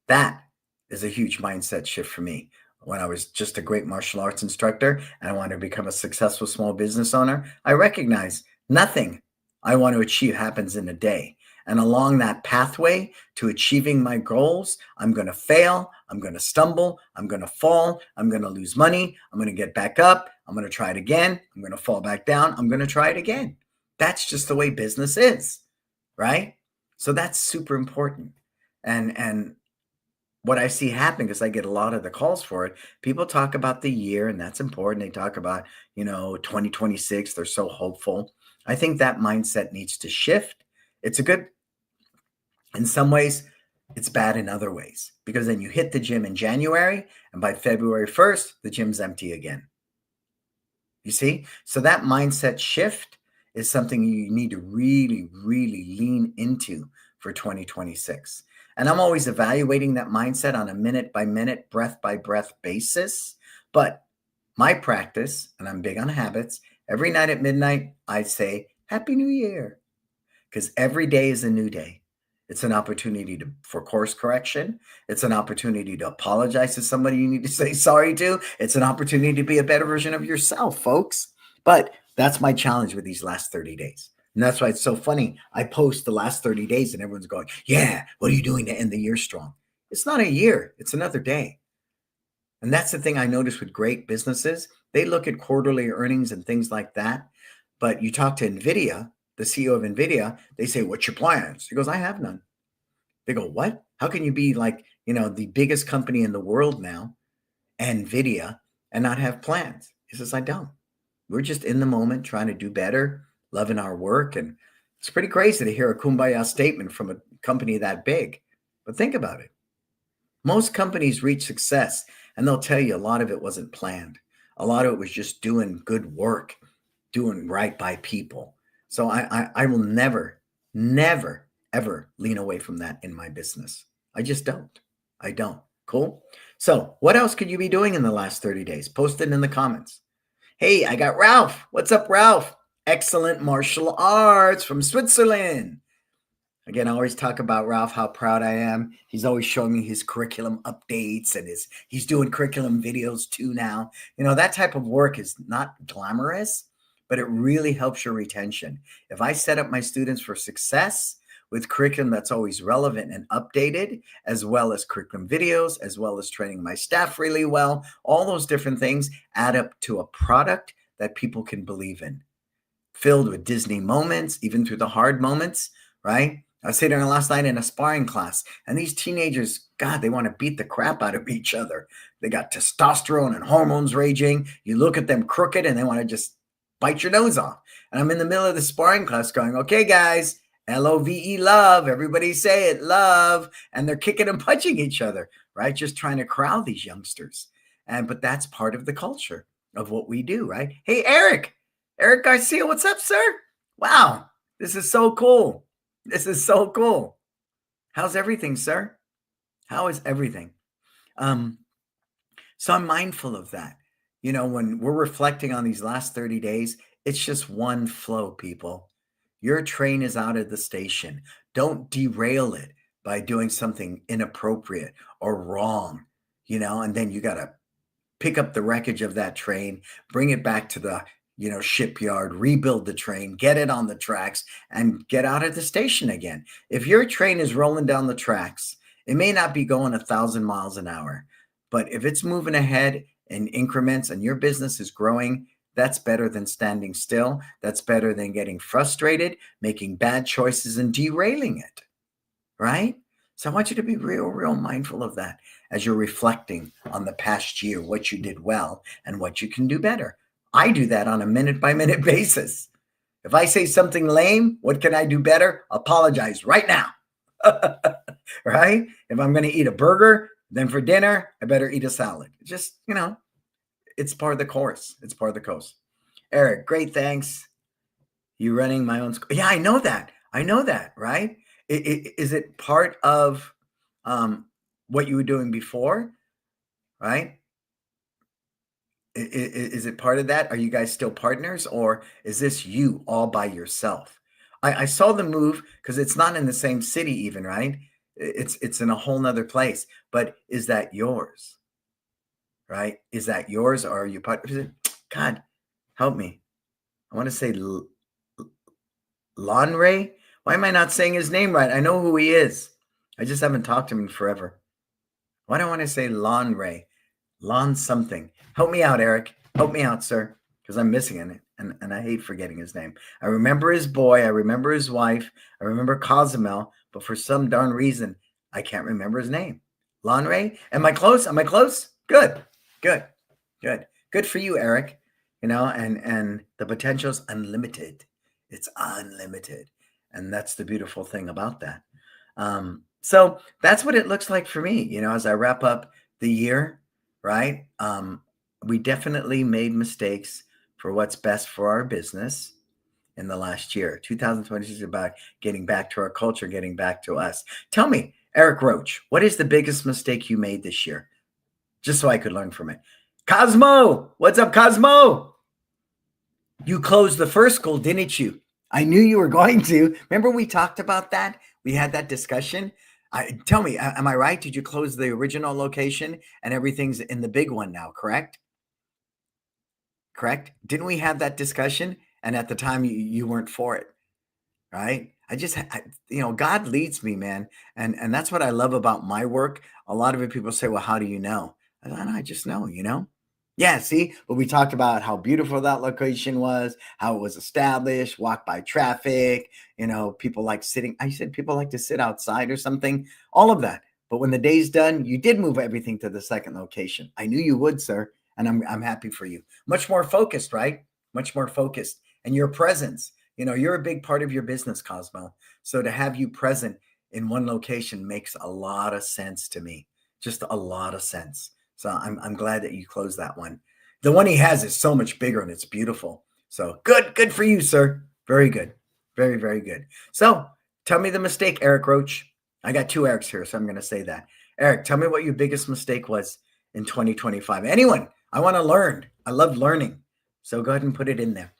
That is a huge mindset shift for me. When I was just a great martial arts instructor and I wanted to become a successful small business owner, I recognize nothing I want to achieve happens in a day. And along that pathway to achieving my goals, I'm going to fail. I'm going to stumble. I'm going to fall. I'm going to lose money. I'm going to get back up. I'm going to try it again. I'm going to fall back down. I'm going to try it again. That's just the way business is, right? So that's super important. And what I see happening, because I get a lot of the calls for it, people talk about the year, and that's important. They talk about, 2026. They're so hopeful. I think that mindset needs to shift. It's a good, in some ways, it's bad in other ways, because then you hit the gym in January, and by February 1st, the gym's empty again. You see? So that mindset shift is something you need to really, really lean into for 2026. And I'm always evaluating that mindset on a minute by minute, breath by breath basis. But my practice, and I'm big on habits, every night at midnight, I say, Happy New Year. Because every day is a new day. It's an opportunity for course correction. It's an opportunity to apologize to somebody you need to say sorry to. It's an opportunity to be a better version of yourself, folks. But that's my challenge with these last 30 days. And that's why it's so funny. I post the last 30 days and everyone's going, yeah, what are you doing to end the year strong? It's not a year. It's another day. And that's the thing I notice with great businesses. They look at quarterly earnings and things like that. But you talk to NVIDIA, the CEO of NVIDIA, they say, what's your plans? He goes, I have none. They go, what? How can you be like, the biggest company in the world now, NVIDIA, and not have plans? He says, I don't. We're just in the moment trying to do better, loving our work. And it's pretty crazy to hear a kumbaya statement from a company that big. But think about it. Most companies reach success and they'll tell you a lot of it wasn't planned. A lot of it was just doing good work, doing right by people. So I will never, never, ever lean away from that in my business. I just don't. I don't. Cool. So what else could you be doing in the last 30 days? Post it in the comments. Hey, I got Ralph. What's up, Ralph? Excellent martial arts from Switzerland. Again, I always talk about Ralph, how proud I am. He's always showing me his curriculum updates and he's doing curriculum videos too now. That type of work is not glamorous, but it really helps your retention. If I set up my students for success with curriculum that's always relevant and updated, as well as curriculum videos, as well as training my staff really well, all those different things add up to a product that people can believe in, filled with Disney moments, even through the hard moments, right? I was sitting there last night in a sparring class, and these teenagers, God, they want to beat the crap out of each other. They got testosterone and hormones raging. You look at them crooked, and they want to just bite your nose off. And I'm in the middle of the sparring class going, okay, guys, Love, love. Everybody say it, love. And they're kicking and punching each other, right? Just trying to corral these youngsters. But that's part of the culture of what we do, right? Hey, Eric Garcia, what's up, sir? Wow, this is so cool. This is so cool. How's everything, sir? How is everything? So I'm mindful of that. When we're reflecting on these last 30 days, it's just one flow, people. Your train is out of the station. Don't derail it by doing something inappropriate or wrong, and then you got to pick up the wreckage of that train, bring it back to the shipyard, rebuild the train, get it on the tracks, and get out of the station again. If your train is rolling down the tracks, it may not be going 1,000 miles an hour, but if it's moving ahead in increments and your business is growing, that's better than standing still. That's better than getting frustrated, making bad choices, and derailing it, right? So I want you to be real, real mindful of that as you're reflecting on the past year, what you did well and what you can do better. I do that on a minute-by-minute basis. If I say something lame, what can I do better? Apologize right now, right? If I'm going to eat a burger, then for dinner, I better eat a salad. Just, it's part of the course. It's part of the course. Eric, great, thanks. You running my own school? Yeah, I know that. Right? Is it part of what you were doing before? right? Is it part of that? Are you guys still partners, or is this you all by yourself? I saw the move because it's not in the same city, even, right? It's in a whole nother place. But is that yours, right? Is that yours, or are you part? God, help me. I want to say Lonray. Why am I not saying his name right? I know who he is. I just haven't talked to him in forever. Why do I want to say Lonray? Lon something. Help me out, Eric. Help me out, sir, because I'm missing it, and I hate forgetting his name. I remember his boy. I remember his wife. I remember Cozumel, but for some darn reason, I can't remember his name. Lonray? Am I close? Am I close? Good. Good. Good. Good for you, Eric. And the potential's unlimited. It's unlimited. And that's the beautiful thing about that. So that's what it looks like for me, as I wrap up the year, right? We definitely made mistakes for what's best for our business in the last year. 2026 is about getting back to our culture, getting back to us. Tell me, Eric Roach, what is the biggest mistake you made this year? Just so I could learn from it. Cosmo, what's up, Cosmo? You closed the first school, didn't you? I knew you were going to. Remember we talked about that? We had that discussion. Tell me, am I right? Did you close the original location and everything's in the big one now, correct? Correct? Didn't we have that discussion? And at the time, you weren't for it, right? God leads me, man, and that's what I love about my work. A lot of it, people say, "Well, how do you know?" I just know. Yeah, see, but we talked about how beautiful that location was, how it was established, walk by traffic. People like sitting. I said people like to sit outside or something. All of that. But when the day's done, you did move everything to the second location. I knew you would, sir, and I'm happy for you. Much more focused, right? Much more focused, and your presence. You're a big part of your business, Cosmo. So to have you present in one location makes a lot of sense to me. Just a lot of sense. So I'm glad that you closed that one. The one he has is so much bigger and it's beautiful. So good for you, sir. Very good. Very, very good. So tell me the mistake, Eric Roach. I got two Erics here, so I'm going to say that. Eric, tell me what your biggest mistake was in 2025. Anyone, I want to learn. I love learning. So go ahead and put it in there.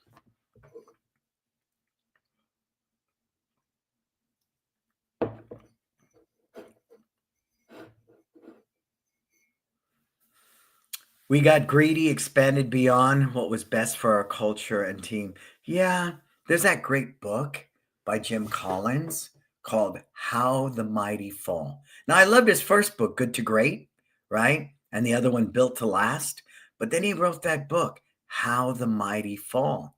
We got greedy, expanded beyond what was best for our culture and team. Yeah, there's that great book by Jim Collins called How the Mighty Fall. Now, I loved his first book, Good to Great, right? And the other one, Built to Last. But then he wrote that book, How the Mighty Fall.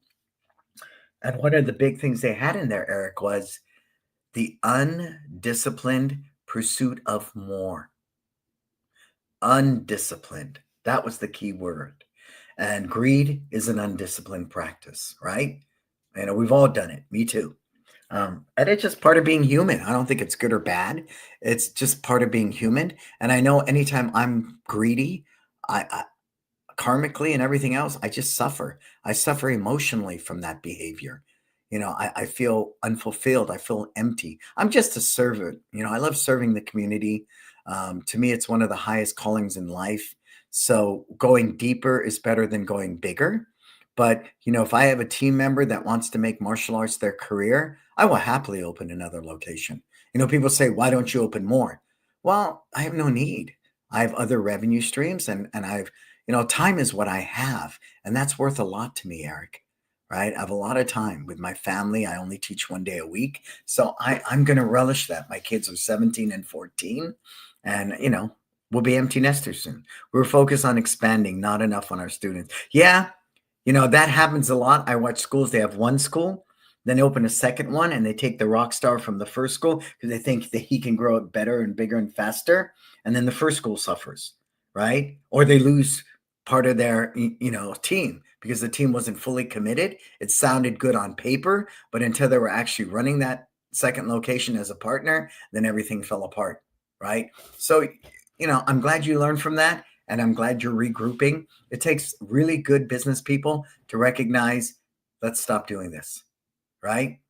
And one of the big things they had in there, Eric, was the undisciplined pursuit of more. Undisciplined. That was the key word. And greed is an undisciplined practice, right? We've all done it. Me too. And it's just part of being human. I don't think it's good or bad. It's just part of being human. And I know anytime I'm greedy, I karmically and everything else, I just suffer. I suffer emotionally from that behavior. I feel unfulfilled. I feel empty. I'm just a servant. I love serving the community. To me, it's one of the highest callings in life. So going deeper is better than going bigger. But, if I have a team member that wants to make martial arts their career, I will happily open another location. People say, why don't you open more? Well, I have no need. I have other revenue streams and time is what I have. And that's worth a lot to me, Eric, right? I have a lot of time with my family. I only teach one day a week. So I'm going to relish that. My kids are 17 and 14 and, we'll be empty nesters soon. We're focused on expanding, not enough on our students. Yeah, that happens a lot. I watch schools, they have one school, then they open a second one and they take the rock star from the first school because they think that he can grow it better and bigger and faster. And then the first school suffers, right? Or they lose part of their, team because the team wasn't fully committed. It sounded good on paper, but until they were actually running that second location as a partner, then everything fell apart, right? So, I'm glad you learned from that. And I'm glad you're regrouping. It takes really good business people to recognize, let's stop doing this, right?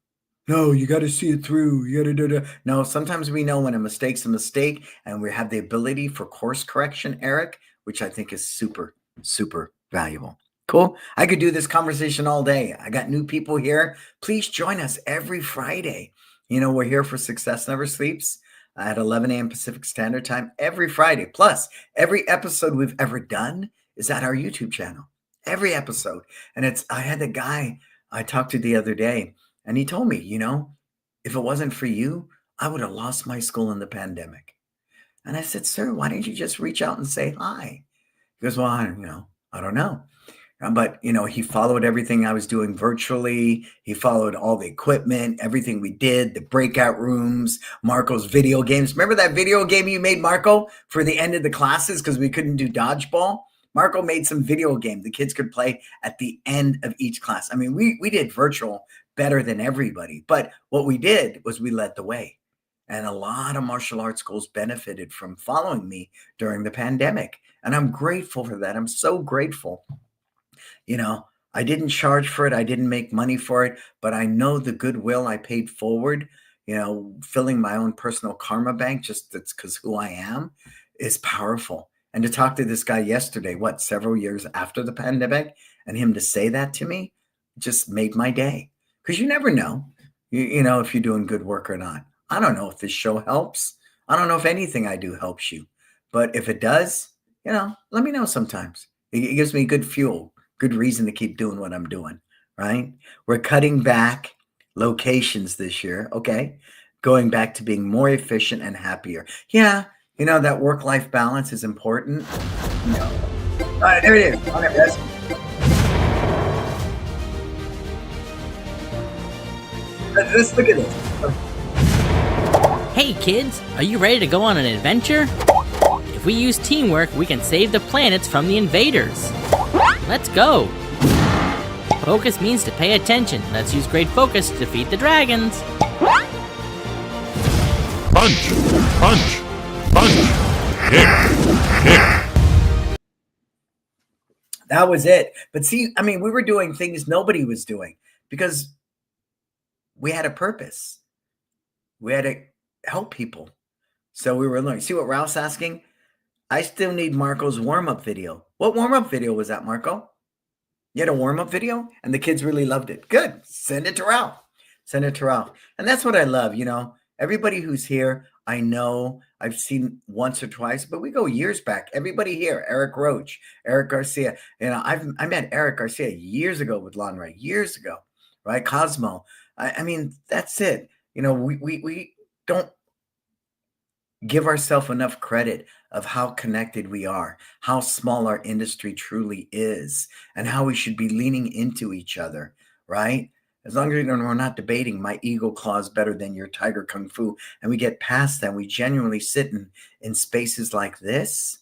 No, you got to see it through. You got to. No, sometimes we know when a mistake's a mistake and we have the ability for course correction, Eric. which I think is super, super valuable. Cool. I could do this conversation all day. I got new people here. Please join us every Friday. We're here for Success Never Sleeps at 11 a.m. Pacific Standard Time every Friday. Plus, every episode we've ever done is at our YouTube channel. Every episode. And I had the guy I talked to the other day, and he told me, if it wasn't for you, I would have lost my school in the pandemic. And I said, sir, why didn't you just reach out and say hi? He goes, well, I don't know. But, he followed everything I was doing virtually. He followed all the equipment, everything we did, the breakout rooms, Marco's video games. Remember that video game you made, Marco, for the end of the classes because we couldn't do dodgeball? Marco made some video game the kids could play at the end of each class. I mean, we did virtual better than everybody. But what we did was we led the way. And a lot of martial arts schools benefited from following me during the pandemic. And I'm grateful for that. I'm so grateful. I didn't charge for it. I didn't make money for it, but I know the goodwill I paid forward, filling my own personal karma bank, just that's because who I am is powerful. And to talk to this guy yesterday, several years after the pandemic, and him to say that to me just made my day. Because you never know, if you're doing good work or not. I don't know if this show helps. I don't know if anything I do helps you. But if it does, let me know sometimes. It gives me good fuel. Good reason to keep doing what I'm doing, right? We're cutting back locations this year, okay? Going back to being more efficient and happier. Yeah, that work-life balance is important. All right, there it is. All right, let's look at this. Hey kids, are you ready to go on an adventure? If we use teamwork, we can save the planets from the invaders. Let's go! Focus means to pay attention. Let's use great focus to defeat the dragons. Punch! Punch! Punch! Kick! Kick! That was it. But see, we were doing things nobody was doing because we had a purpose. We had to help people. So we were learning. See what Ralph's asking? I still need Marco's warm-up video. What warm-up video was that, Marco? You had a warm-up video? And the kids really loved it. Good. Send it to Ralph. Send it to Ralph. And that's what I love, Everybody who's here, I know I've seen once or twice, but we go years back. Everybody here, Eric Roach, Eric Garcia. I met Eric Garcia years ago with Lonray, years ago, right? Cosmo. That's it. We don't give ourselves enough credit of how connected we are, how small our industry truly is, and how we should be leaning into each other, right? As long as we're not debating my eagle claws better than your tiger kung fu, and we get past that, we genuinely sit in spaces like this,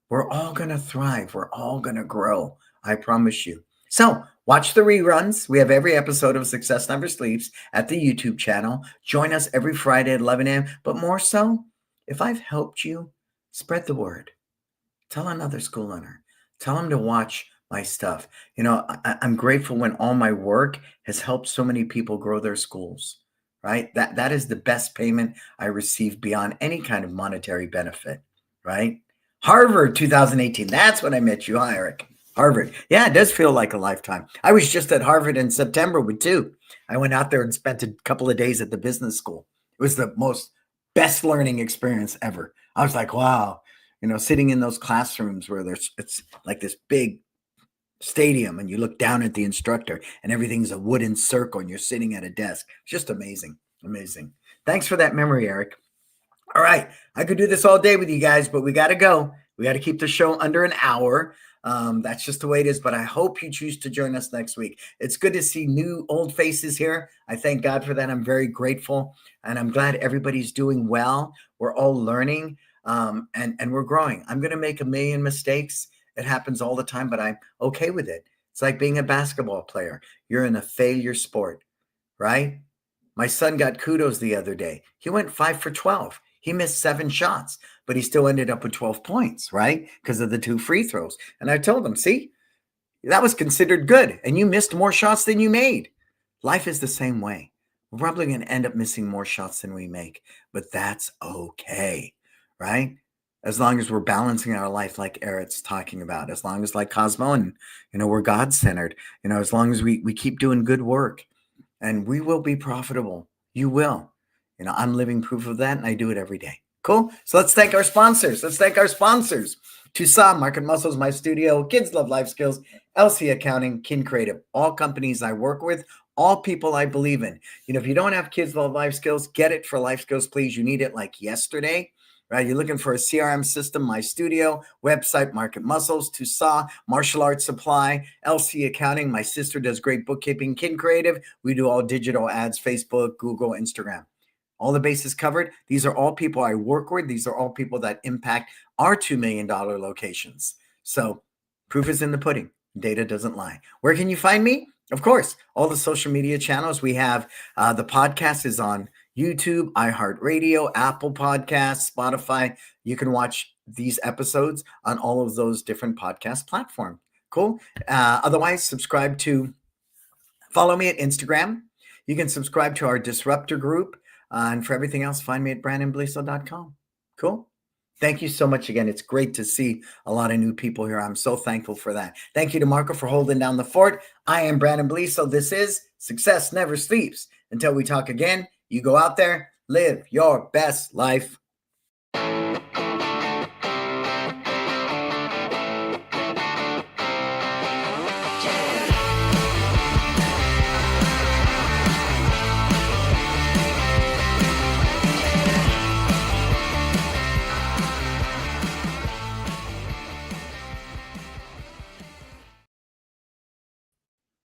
we're all going to thrive. We're all going to grow. I promise you. So watch the reruns. We have every episode of Success Never Sleeps at the YouTube channel. Join us every Friday at 11 a.m. But more so, if I've helped you, spread the word. Tell another school owner. Tell them to watch my stuff. I'm grateful when all my work has helped so many people grow their schools, right? That is the best payment I receive beyond any kind of monetary benefit, right? Harvard 2018. That's when I met you. Hi, Eric. Harvard. Yeah, it does feel like a lifetime. I was just at Harvard in September with two. I went out there and spent a couple of days at the business school. It was the best learning experience ever. I was like, wow, sitting in those classrooms where it's like this big stadium and you look down at the instructor and everything's a wooden circle and you're sitting at a desk. It's just amazing. Amazing. Thanks for that memory, Eric. All right. I could do this all day with you guys, but we got to go. We got to keep the show under an hour. That's just the way it is, but I hope you choose to join us next week. It's good to see new old faces here. I thank God for that. I'm very grateful, and I'm glad everybody's doing well. We're all learning, and we're growing. I'm going to make a million mistakes. It happens all the time, but I'm okay with it. It's like being a basketball player. You're in a failure sport, right? My son got kudos the other day. He went 5 for 12. He missed 7 shots, but he still ended up with 12 points, right? Because of the 2 free throws. And I told him, see, that was considered good. And you missed more shots than you made. Life is the same way. We're probably going to end up missing more shots than we make, but that's okay, right? as long as we're balancing our life like Eric's talking about, as long as like Cosmo and, we're God-centered, as long as we keep doing good work, and we will be profitable. You will. I'm living proof of that, and I do it every day. Cool. So let's thank our sponsors. Tucson, Market Muscles, My Studio, Kids Love Life Skills, LC Accounting, Kin Creative, all companies I work with, all people I believe in. If you don't have Kids Love Life Skills, get it for Life Skills, please. You need it like yesterday, right? You're looking for a CRM system, My Studio, website, Market Muscles, Tucson, Martial Arts Supply, LC Accounting. My sister does great bookkeeping, Kin Creative. We do all digital ads, Facebook, Google, Instagram. All the bases covered. These are all people I work with. These are all people that impact our $2 million locations. So proof is in the pudding. Data doesn't lie. Where can you find me? Of course, all the social media channels. We have the podcast is on YouTube, iHeartRadio, Apple Podcasts, Spotify. You can watch these episodes on all of those different podcast platforms. Cool. Otherwise, follow me at Instagram. You can subscribe to our Disruptor group. And for everything else, find me at brannonbeliso.com. Cool. Thank you so much again. It's great to see a lot of new people here. I'm so thankful for that. Thank you to Marco for holding down the fort. I am Brannon Beliso. This is Success Never Sleeps. Until we talk again, you go out there, live your best life.